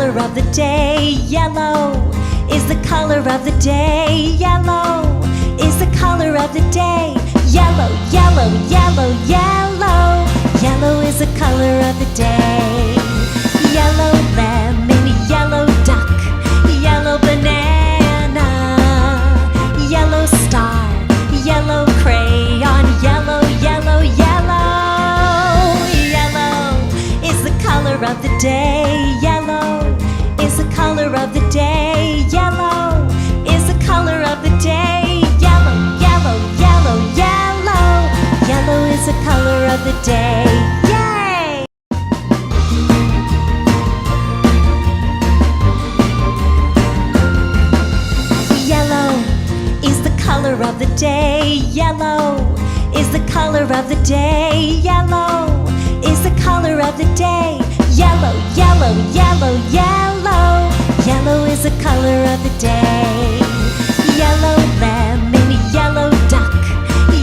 color of the day. Yellow is the color of the day. Yellow is the color of the day. Yellow, yellow, yellow, yellow. Yellow is the color of the day. Yellow lemon, yellow duck, yellow banana, yellow star, yellow crayon, yellow, yellow, yellow. Yellow is the color of the day. Yellow is the color of the day. Yellow is the color of the day. Yellow, yellow, yellow, yellow. Yellow is the color of the day. Yay! Yellow is the color of the day. Yellow is the color of the day. Yellow is the color of the day. Yellow, yellow, yellow, yellow. Yellow is the color of the day. Yellow lemon, yellow duck,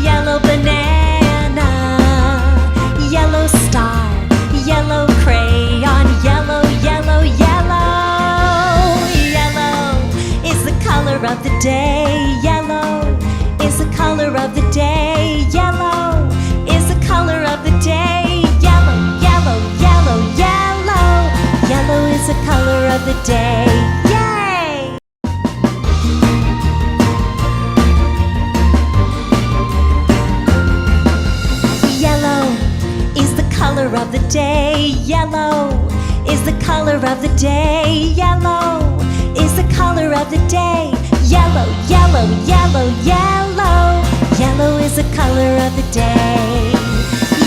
yellow banana, yellow star, yellow crayon, yellow, yellow, yellow. Yellow is the color of the day. Yellow is the color of the day. Yellow is the color of the day. Yellow, yellow, yellow, yellow. Yellow is the color of the day. Yay! Yellow is the color of the day. Yellow is the color of the day. Yellow is the color of the day. Yellow, yellow, yellow, yellow. Yellow is the color of the day.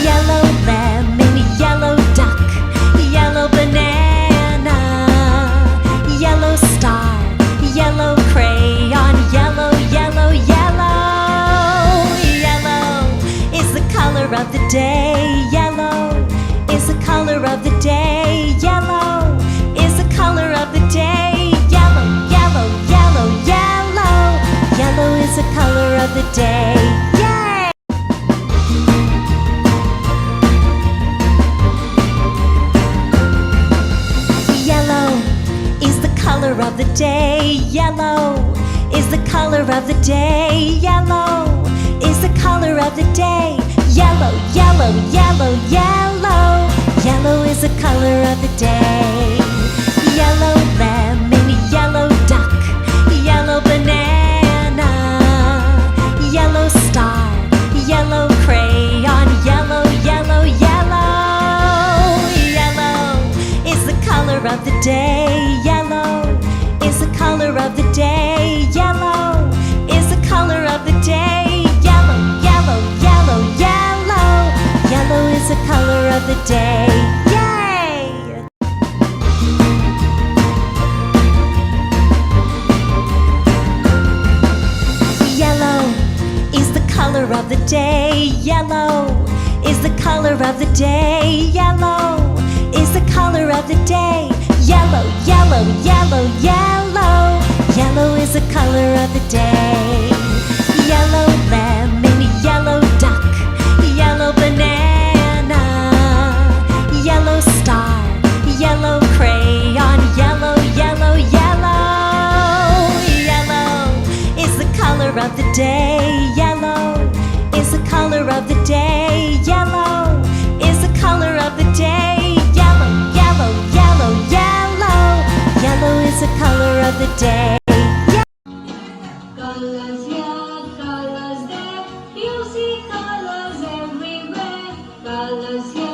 Yellow lemon, yellow duck, yellow banana, yellow star, yellow crayon, yellow, yellow, yellow. Yellow is the color of the day. Yellow is the color of the day. Yellow is the color of the day. Yellow, yellow, yellow, yellow. Yellow is the color of the day. Yay! Yellow is the color of the day. Yellow is the color of the day. Yellow is the color of the day. Yellow, yellow, yellow, yellow. Yellow is the color of the day. Yellow lemon, yellow duck, yellow banana, yellow star, yellow crayon, yellow, yellow, yellow. Yellow is the color of the day. Yellow is the color of the day. Yellow is the color of the day. Yellow, yellow, yellow, yellow. Yellow is the color of the day. Yay! Yellow is the color of the day. Yellow is the color of the day. Yellow is the color of the day. Yellow, yellow, yellow, yellow. Yellow is the color of the day. Yellow lemon, yellow duck, yellow banana, yellow star, yellow crayon, yellow, yellow, yellow. Yellow is the color of the day. Yellow is the color of the day. Yellow is the color of the day. Yellow, yellow, yellow, yellow. Yellow is the color of the day. Colors here, colors there, you see colors everywhere. Colors here.